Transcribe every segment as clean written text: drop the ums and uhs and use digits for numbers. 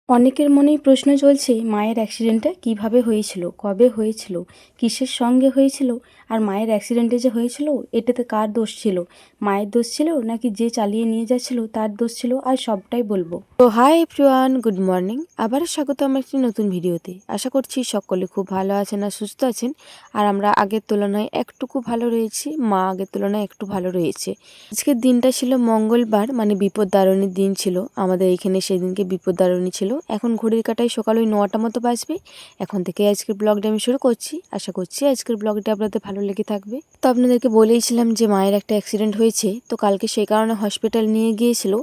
অনেকের মনেই প্রশ্ন চলছে মায়ের অ্যাক্সিডেন্টটা কিভাবে হয়েছিল, কবে হয়েছিল, কিসের সঙ্গে হয়েছিল, আর মায়ের অ্যাক্সিডেন্টে যে হয়েছিল এটাতে কার দোষ ছিল, মায়ের দোষ ছিল নাকি যে চালিয়ে নিয়ে যাচ্ছিল তার দোষ ছিল, আর সবটাই বলবো। তো হাই এভরিওয়ান, গুড মর্নিং। আবারও স্বাগত আমার একটি নতুন ভিডিওতে। আশা করছি সকলে খুব ভালো আছেন আর সুস্থ আছেন। আর আমরা আগের তুলনায় একটুকু ভালো রয়েছি, মা আগের তুলনায় একটু ভালো রয়েছে। আজকের দিনটা ছিল মঙ্গলবার, মানে বিপদদারণীর দিন ছিল আমাদের এখানে। সেদিনকে বিপদদারণী ছিল। এখন ঘড়ির কাঁটায় সকাল ওই 9টা মতো বাজবে। এখন থেকে আজকের ব্লগটা আমি শুরু করছি। আশা করছি আজকের ব্লগটা আপনাদের ভালো লেগে থাকবে। তো আপনাদেরকে বলেইছিলাম যে মায়ের একটা অ্যাক্সিডেন্ট হয়েছে, তো কালকে সেই কারণে হসপিটাল নিয়ে গিয়েছিল।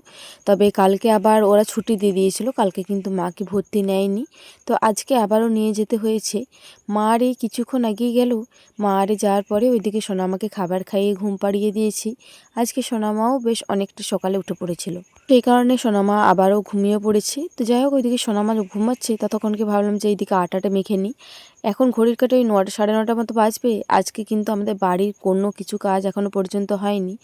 তবে কালকে আবার ওরা ছুটি দিয়ে দিয়েছিল, কালকে কিন্তু মাকে ভর্তি নেয়নি। তো আজকে আবারও নিয়ে যেতে হয়েছে। মা আর এই কিছুক্ষণ আগেই গেল। মা আরে যাওয়ার পরে ওইদিকে সোনামাকে খাবার খাইয়ে ঘুম পাড়িয়ে দিয়েছি। আজকে সোনামাও বেশ অনেকটা সকালে উঠে পড়েছিল, সেই কারণে সোনামা আবারও ঘুমিয়ে পড়েছে। তো যাই হোক, ওইদিকে সোনামা ঘুমাচ্ছে, ততক্ষণকে ভাবলাম যে এইদিকে আটাটা মেখে নিই। এখন ঘড়ির কাঁটায় ওই 9টা সাড়ে 9টার মতো বাজবে। আজকে কিন্তু আমাদের বাড়ির কোনো কিছু কাজ এখনও পর্যন্ত হয়নি।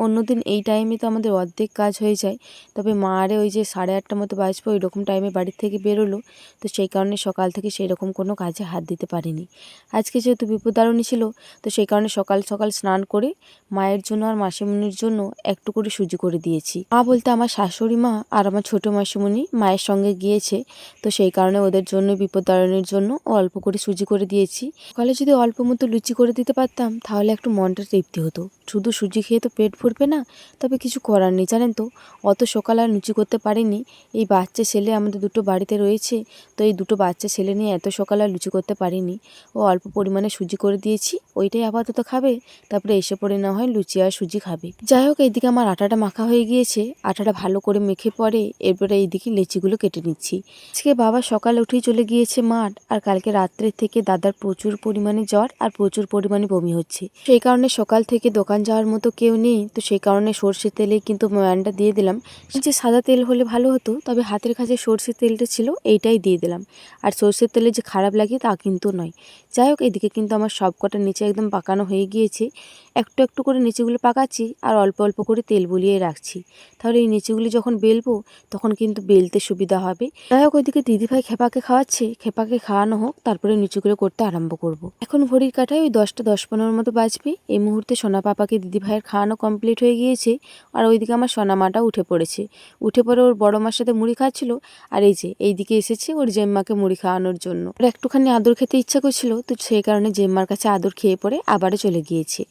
অন্যদিন এই টাইমে তো আমাদের অর্ধেক কাজ হয়ে যায়। তবে মা আরে ওই যে 8:30 মতো বাজবে ওই রকম টাইমে বাড়ির থেকে বেরোলো। তো সেই কারণে সকাল থেকে সেই রকম কোনো কাজে হাত দিতে পারিনি। আজকে যেহেতু বিপদারণী ছিল, তো সেই কারণে সকাল সকাল স্নান করে মায়ের জন্য আর মাসিমণির জন্য একটু করে সুজি করে দিয়েছি। মা বলতে আমার শাশুড়ি মা আর আমার ছোট মাসিমণি মায়ের সঙ্গে গিয়েছে। তো সেই কারণে ওদের জন্য বিপদারণীর জন্য অল্প করে সুজি করে দিয়েছি। সকালে যদি অল্প মতো লুচি করে দিতে পারতাম তাহলে একটু মনটা তৃপ্তি হতো। শুধু সুজি খেয়ে তো পেট ভরবে না। তবে কিছু করার নেই, জানেন তো, অত সকালে আর লুচি করতে পারিনি। এই বাচ্চা ছেলে আমাদের দুটো বাড়িতে রয়েছে, তো এই দুটো বাচ্চা ছেলে নিয়ে এত সকালে আর লুচি করতে পারিনি। ও অল্প পরিমাণে সুজি করে দিয়েছি, ওইটাই আপাতত খাবে। তারপরে এসে পড়ে না হয় লুচি আর সুজি খাবে। যাই হোক, এইদিকে আমার আটাটা মাখা হয়ে গিয়েছে। আটাটা ভালো করে মেখে পরে এরপরে এইদিকে লেচিগুলো কেটে নিচ্ছি। আজকে বাবা সকালে উঠেই চলে গিয়েছে মাঠ। আর কালকে রাত্রের থেকে দাদার প্রচুর পরিমাণে জ্বর আর প্রচুর পরিমাণে বমি হচ্ছে। সেই কারণে সকাল থেকে দোকান যাওয়ার মতো কেউ নেই। তো সেই কারণে সর্ষের তেলে কিন্তু ময়ানটা দিয়ে দিলাম। যে সাদা তেল হলে ভালো হতো, তবে হাতের কাছে সর্ষের তেলটা ছিল, এইটাই দিয়ে দিলাম। আর সর্ষের তেলে যে খারাপ লাগে তা কিন্তু নয়। যাই হোক, এদিকে কিন্তু আমার সব কটা নিচে একদম পাকানো হয়ে গিয়েছে। একটু একটু করে নিচেগুলো পাকাচ্ছি আর অল্প অল্প করে তেল বুলিয়ে রাখছি। তাহলে এই নিচেগুলি যখন বেলবো তখন কিন্তু বেলতে সুবিধা হবে। যাই হোক, ওইদিকে দিদিভাই খেপাকে খাওয়াচ্ছে, খেপাকে খাওয়ানো হোক, তারপরে নিচুগুলো করতে আরম্ভ করব। এখন ঘড়ির কাঁটায় ওই 10টা 10-15 মতো বাজবে। এই মুহূর্তে সোনা পাপাকে দিদিভাইয়ের খাওয়ানো কমপ্লিট হয়ে গিয়েছে। আর ওইদিকে আমার সোনা মাটা উঠে পড়েছে। উঠে পড়ে ওর বড় মার সাথে মুড়ি খাচ্ছিল। আর এই যে এইদিকে এসেছে ওর জেম্মাকে মুড়ি খাওয়ানোর জন্য। ওর একটুখানি আদর খেতে ইচ্ছা করছিল, তো সেই কারণে জেম্মার কাছে আদর খেয়ে পড়ে আবারও চলে গিয়েছে।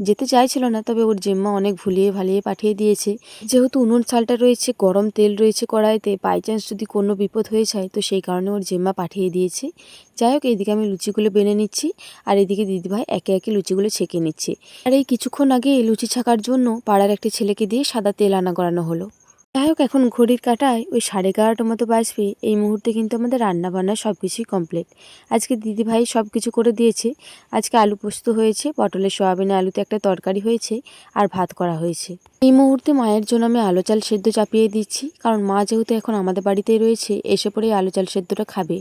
যেতে চাইছিল না, তবে ওর জেম্মা অনেক ভুলিয়ে ভালিয়ে পাঠিয়ে দিয়েছে। যেহেতু উনুন চালটা রয়েছে, গরম তেল রয়েছে কড়াইতে, বাই চান্স যদি কোনো বিপদ হয়ে যায়, তো সেই কারণে ওর জেম্মা পাঠিয়ে দিয়েছে। যাই হোক, এইদিকে আমি লুচিগুলো বেনে নিচ্ছি আর এদিকে দিদিভাই একে একে লুচিগুলো ছেঁকে নিচ্ছে। আর এই কিছুক্ষণ আগে লুচি ছাকার জন্য পাড়ার একটা ছেলেকে দিয়ে সাদা তেল আনা করানো হলো। যাই হোক, এখন ঘড়ির কাঁটায় ওই 11:30 মতো বাজবে। এই মুহূর্তে কিন্তু আমাদের রান্না বান্না সব কিছুই কমপ্লিট। আজকে দিদিভাই সব কিছু করে দিয়েছে। আজকে আলু পোস্ত হয়েছে, পটলের সয়াবিনে আলুতে একটা তরকারি হয়েছে, আর ভাত করা হয়েছে। এই মুহূর্তে মায়ের জন্য আমি আলু চাল সেদ্ধ চাপিয়ে দিচ্ছি, কারণ মা যেহেতু এখন আমাদের বাড়িতেই রয়েছে, এসে পরে আলু চাল সেদ্ধটা খাবে।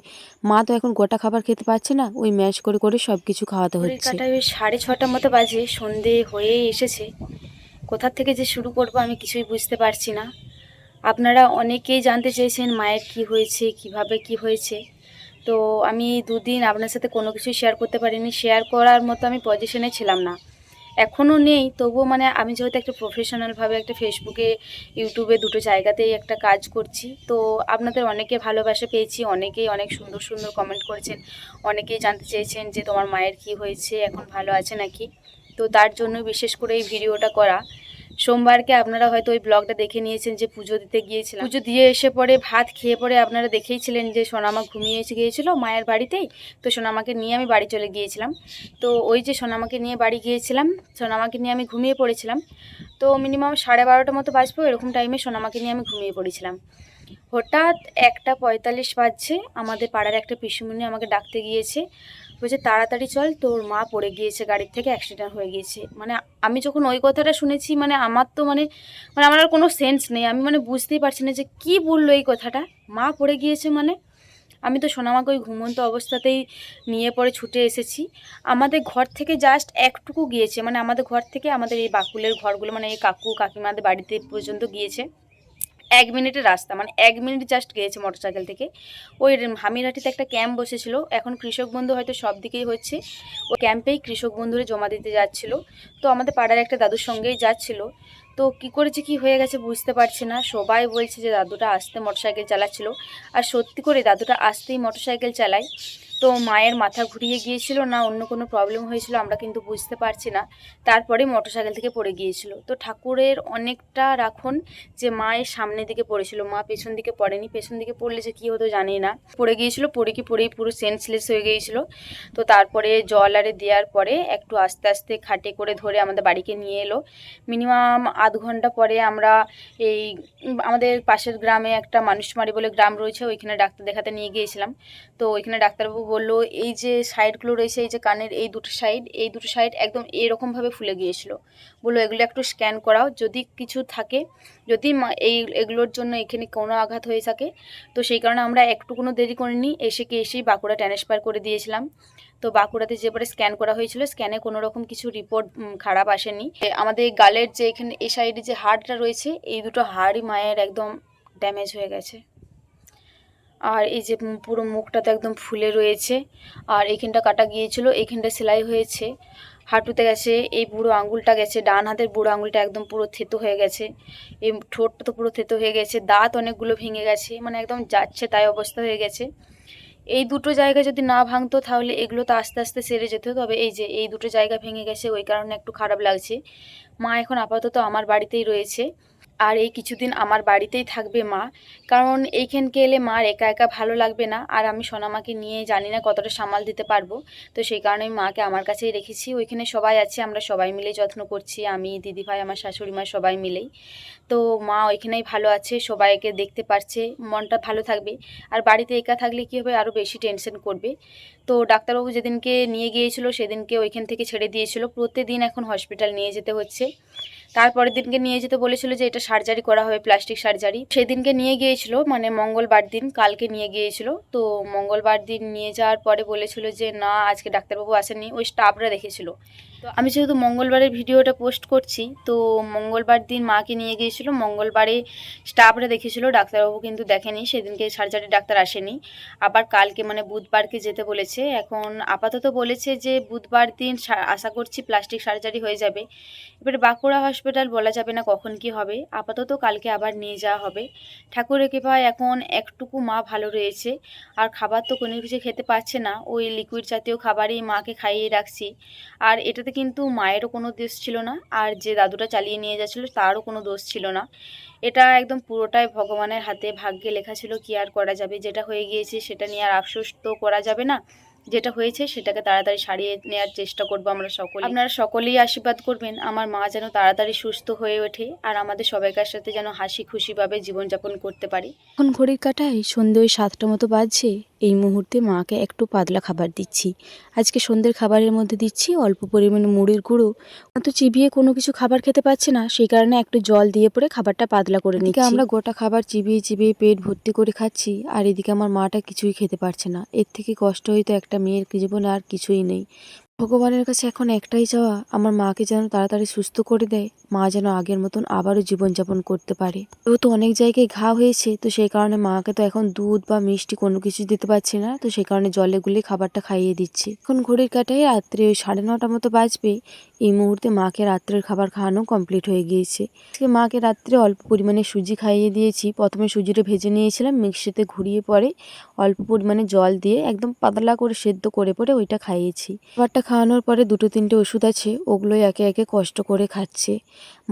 মা তো এখন গোটা খাবার খেতে পারছে না, ওই ম্যাশ করে করে সব কিছু খাওয়াতে হচ্ছে। ঘড়ির কাঁটায় ওই 6:30 মতো বাজে, সন্ধে হয়েই এসেছে। কোথা থেকে যে শুরু করব আমি কিছুই বুঝতে পারছি না। আপনারা অনেকেই জানতে চেয়েছেন মায়ের কি হয়েছে, কিভাবে কি হয়েছে। তো আমি দুদিন আপনার সাথে কোনো কিছু শেয়ার করতে পারিনি, শেয়ার করার মতো আমি পজিশনে ছিলাম না, এখনও নেই। তবুও মানে আমি যেহেতু একটা প্রফেশনালভাবে একটা ফেসবুকে ইউটিউবে দুটো জায়গাতেই একটা কাজ করছি, তো আপনাদের অনেকে ভালোবাসা পেয়েছি, অনেকেই অনেক সুন্দর সুন্দর কমেন্ট করেছেন, অনেকেই জানতে চেয়েছেন যে তোমার মায়ের কি হয়েছে, এখন ভালো আছে নাকি। তো তার জন্য বিশেষ করে এই ভিডিওটা করা। সোমবারকে আপনারা হয়তো ওই ব্লগটা দেখে নিয়েছেন যে পুজো দিতে গিয়েছিলাম। পুজো দিয়ে এসে পরে ভাত খেয়ে পরে আপনারা দেখেইছিলেন যে সোনামা ঘুমিয়ে এসে গিয়েছিলো মায়ের বাড়িতেই। তো সোনামাকে নিয়ে আমি বাড়ি চলে গিয়েছিলাম। তো ওই যে সোনামাকে নিয়ে বাড়ি গিয়েছিলাম, সোনামাকে নিয়ে আমি ঘুমিয়ে পড়েছিলাম। তো মিনিমাম 12:30 মতো বাজবো, এরকম টাইমে সোনামাকে নিয়ে আমি ঘুমিয়ে পড়েছিলাম। হঠাৎ 1:45 বাজছে, আমাদের পাড়ার একটা পিসিমণি আমাকে ডাকতে গিয়েছে, বলছে তাড়াতাড়ি চল, তোর মা পড়ে গিয়েছে, গাড়ির থেকে অ্যাক্সিডেন্ট হয়ে গিয়েছে। মানে আমি যখন ওই কথাটা শুনেছি, মানে আমার তো মানে মানে আমার আর কোনো সেন্স নেই। আমি মানে বুঝতেই পারছি না যে কি বললো এই কথাটা, মা পড়ে গিয়েছে মানে। আমি তো সোনামাকে ওই ঘুমন্ত অবস্থাতেই নিয়ে পরে ছুটে এসেছি। আমাদের ঘর থেকে জাস্ট একটুকু গিয়েছে, মানে আমাদের ঘর থেকে আমাদের এই বাকুলের ঘরগুলো, মানে এই কাকু কাকিমাদের বাড়িতে পর্যন্ত গিয়েছে। 1 মিনিটের রাস্তা, মানে 1 মিনিট জাস্ট গিয়েছে মোটরসাইকেল থেকে। ওই হামিরহাটিতে একটা ক্যাম্প বসেছিল, এখন কৃষক বন্ধু হয়তো সব দিকেই হচ্ছে, ওই ক্যাম্পেই কৃষক বন্ধুরে জমা দিতে যাচ্ছিল। তো আমাদের পাড়ার একটা দাদুর সঙ্গেই যাচ্ছিল। তো কী করেছে কি হয়ে গেছে বুঝতে পারছি না, সবাই বলছে যে দাদুটা আস্তে মোটরসাইকেল চালাচ্ছিল, আর সত্যি করে দাদুটা আস্তেই মোটরসাইকেল চালায়। তো মায়ের মাথা ঘুরিয়ে গিয়েছিল না অন্য কোনো প্রবলেম হয়েছিল আমরা কিন্তু বুঝতে পারছি না। তারপরে মোটরসাইকেল থেকে পড়ে গিয়েছিল। তো ঠাকুরের অনেকটা রাখুন যে মায়ের সামনের দিকে পড়েছিল, মা পেছন দিকে পড়েনি, পেছন দিকে পড়লে যে কী হতো জানি না, পড়ে গিয়েছিল, পড়েই পুরো সেন্সলেস হয়ে গিয়েছিল। তো তারপরে জল আরে দেওয়ার পরে একটু আস্তে আস্তে খাটে করে ধরে আমাদের বাড়িকে নিয়ে এলো। মিনিমাম আধ ঘন্টা পরে আমরা এই আমাদের পাশের গ্রামে একটা মানুষমারি বলে গ্রাম রয়েছে, ওইখানে ডাক্তার দেখাতে নিয়ে গিয়েছিলাম। তো ওইখানে ডাক্তারবাবু বললো এই যে সাইডগুলো রয়েছে, এই যে কানের এই দুটো সাইড একদম এরকমভাবে ফুলে গিয়েছিল। বললো এগুলো একটু স্ক্যান করাও, যদি কিছু থাকে, যদি এগুলোর জন্য এখানে কোনো আঘাত হয়ে থাকে। তো সেই কারণে আমরা একটু কোনো দেরি করিনি, এসেই বাঁকুড়া ট্রান্সফার করে দিয়েছিলাম। তো বাঁকুড়াতে যেবারে স্ক্যান করা হয়েছিল, স্ক্যানে কোনো রকম কিছু রিপোর্ট খারাপ আসেনি। আমাদের গালের যে এখানে এই সাইডে যে হাড়টা রয়েছে, এই দুটো হাড়ই মায়ের একদম ড্যামেজ হয়ে গেছে। আর এই যে পুরো মুখটাতে একদম ফুলে রয়েছে, আর এইখানটা কাটা গিয়েছিল, এইখানটা সেলাই হয়েছে, হাঁটুতে গেছে, এই বুড়ো আঙুলটা গেছে, ডান হাতের বুড়ো আঙুলটা একদম পুরো থেতো হয়ে গেছে, এই ঠোঁটটা তো পুরো থেতো হয়ে গেছে, দাঁত অনেকগুলো ভেঙে গেছে, মানে একদম যাচ্ছে তাই অবস্থা হয়ে গেছে। এই দুটো জায়গা যদি না ভাঙতো তাহলে এগুলো তো আস্তে আস্তে সেরে যেত, তবে এই যে এই দুটো জায়গা ভেঙে গেছে, ওই কারণে একটু খারাপ লাগছে। মা এখন আপাতত আমার বাড়িতেই রয়েছে, আর এই কিছুদিন আমার বাড়িতেই থাকবে মা, কারণ এইখানকে এলে মার একা একা ভালো লাগবে না, আর আমি সোনামাকে নিয়ে জানি না কতটা সামাল দিতে পারবো। তো সেই কারণে আমি মাকে আমার কাছেই রেখেছি, ওইখানে সবাই আছে, আমরা সবাই মিলেই যত্ন করছি, আমি, দিদিভাই, আমার শাশুড়ি মা সবাই মিলেই। তো মা ওইখানেই ভালো আছে, সবাইকে দেখতে পারছে, মনটা ভালো থাকবে। আর বাড়িতে একা থাকলে কী হবে, আরও বেশি টেনশন করবে। তো ডাক্তারবাবু যেদিনকে নিয়ে গিয়েছিল সেদিনকে ওইখান থেকে ছেড়ে দিয়েছিল, প্রতিদিন এখন হসপিটাল নিয়ে যেতে হচ্ছে। তারপরের দিনকে নিয়ে যেতে বলেছিল যে এটা সার্জারি করা হবে, প্লাস্টিক সার্জারি। সেদিনকে নিয়ে গিয়েছিল, মানে মঙ্গলবার দিন, কালকে নিয়ে গিয়েছিল। তো মঙ্গলবার দিন নিয়ে যাওয়ার পরে বলেছিল যে না আজকে ডাক্তারবাবু আসেননি, ওই স্টাফরা দেখেছিল। তো আমি যেহেতু মঙ্গলবারের ভিডিওটা পোস্ট করছি, তো মঙ্গলবার দিন মাকে নিয়ে গিয়েছিল, মঙ্গলবারে স্টাফরা দেখেছিল, ডাক্তারবাবু কিন্তু দেখেনি, সেদিনকে সার্জারি ডাক্তার আসেনি। আবার কালকে মানে বুধবারকে যেতে বলেছে। এখন আপাতত বলেছে যে বুধবার দিন আশা করছি প্লাস্টিক সার্জারি হয়ে যাবে। এবারে বাঁকুড়া হসপিটাল বলা যাবে না কখন কি হবে, আপাতত কালকে আবার নিয়ে যাওয়া হবে। ঠাকুরের কৃপায় এখন একটুকু মা ভালো রয়েছে, আর খাবার তো কোনো কিছু খেতে পারছে না, ওই লিকুইড জাতীয় খাবারই মাকে খাইয়ে রাখছি। আর এটাতে কিন্তু মায়েরও কোনো দোষ ছিল না, আর যে দাদুটা চালিয়ে নিয়ে যাচ্ছিলো তারও কোনো দোষ ছিল না। এটা একদম পুরোটাই ভগবানের হাতে, ভাগ্যে লেখা ছিল, কি আর করা যাবে, যেটা হয়ে গিয়েছে সেটা নিয়ে আর আফসোস তো করা যাবে না। যেটা হয়েছে সেটাকে তাড়াতাড়ি সারিয়ে নেওয়ার চেষ্টা করবো আমরা সকলে। আপনারা সকলেই আশীর্বাদ করবেন আমার মা যেন তাড়াতাড়ি সুস্থ হয়ে ওঠে, আর আমাদের সবাইকার সাথে যেন হাসি খুশিভাবে জীবনযাপন করতে পারি। এখন ঘড়ির কাঁটায় সন্ধ্যে ওই 7টা মতো বাজছে। এই মুহূর্তে মাকে একটু পাতলা খাবার দিচ্ছি। আজকে সন্ধ্যের খাবারের মধ্যে দিচ্ছি অল্প পরিমাণে মুড়ির গুঁড়ো। তো চিবিয়ে কোনো কিছু খাবার খেতে পাচ্ছে না, সেই কারণে একটু জল দিয়ে পরে খাবারটা পাতলা করে নিচ্ছি। আমরা গোটা খাবার চিবিয়ে চিবিয়ে পেট ভর্তি করে খাচ্ছি, আর এদিকে আমার মাটা কিছুই খেতে পারছে না। এর থেকে কষ্ট হয়তো একটা মেয়ের জীবনে আর কিছুই নেই। ভগবানের কাছে এখন একটাই চাওয়া, আমার মাকে যেন তাড়াতাড়ি সুস্থ করে দেয়, মা যেন আগের মতন আবারও জীবনযাপন করতে পারে। যেহেতু অনেক জায়গায় ঘা হয়েছে, তো সেই কারণে মাকে তো এখন দুধ বা মিষ্টি কোনো কিছু দিতে পারছি না, তো সেই কারণে জলে গুলে খাবারটা খাইয়ে দিচ্ছি। এখন ঘড়ির কাঁটায় রাত্রে ওই 9:30 মতো বাজবে। এই মুহূর্তে মাকে রাত্রের খাবার খাওয়ানো কমপ্লিট হয়ে গিয়েছে। আজকে মাকে রাত্রে অল্প পরিমাণে সুজি খাইয়ে দিয়েছি। প্রথমে সুজিটা ভেজে নিয়েছিলাম, মিক্সিতে ঘুরিয়ে পরে অল্প পরিমাণে জল দিয়ে একদম পাতলা করে সেদ্ধ করে পরে ওইটা খাইয়েছি। খাবারটা খাওয়ানোর পরে 2-3টে ওষুধ আছে, ওগুলোই একে একে কষ্ট করে খাচ্ছে।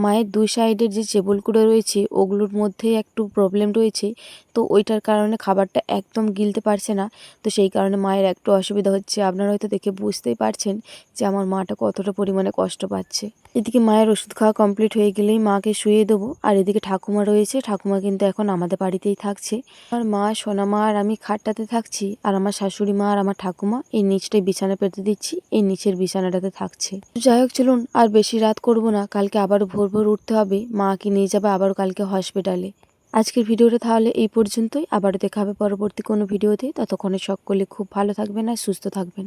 মায়ের দুই সাইডের যে চেবলগুলো রয়েছে ওগুলোর মধ্যে একটু প্রবলেম রয়েছে, তো ওইটার কারণে খাবারটা একদম গিলতে পারছে না। তো সেই কারণে মায়ের একটু অসুবিধা হচ্ছে, আপনারা হয়তো দেখে বুঝতেই পারছেন যে আমার মাটা কতটা পরিমাণে কষ্ট পাচ্ছে। এদিকে মায়ের ওষুধ খাওয়া কমপ্লিট হয়ে গেলেই মাকে শুয়ে দেবো। আর এদিকে ঠাকুমা রয়েছে, ঠাকুমা কিন্তু এখন আমাদের বাড়িতেই থাকছে। আমার মা, সোনা মা আর আমি খাটটাতে থাকছি, আর আমার শাশুড়ি মা আর আমার ঠাকুমা এই নিচটাই বিছানা পেতে দিচ্ছি, এই নিচের বিছানাটাতে থাকছে। যাই হোক, চলুন আর বেশি রাত করব না, কালকে আবারও ভোর ভোর উঠতে হবে, মাকে নিয়ে যাবে আবারও কালকে হসপিটালে। আজকের ভিডিওটা তাহলে এই পর্যন্তই, আবারও দেখা হবে পরবর্তী কোনো ভিডিওতে। ততক্ষণে সকলে খুব ভালো থাকবেন আর সুস্থ থাকবেন।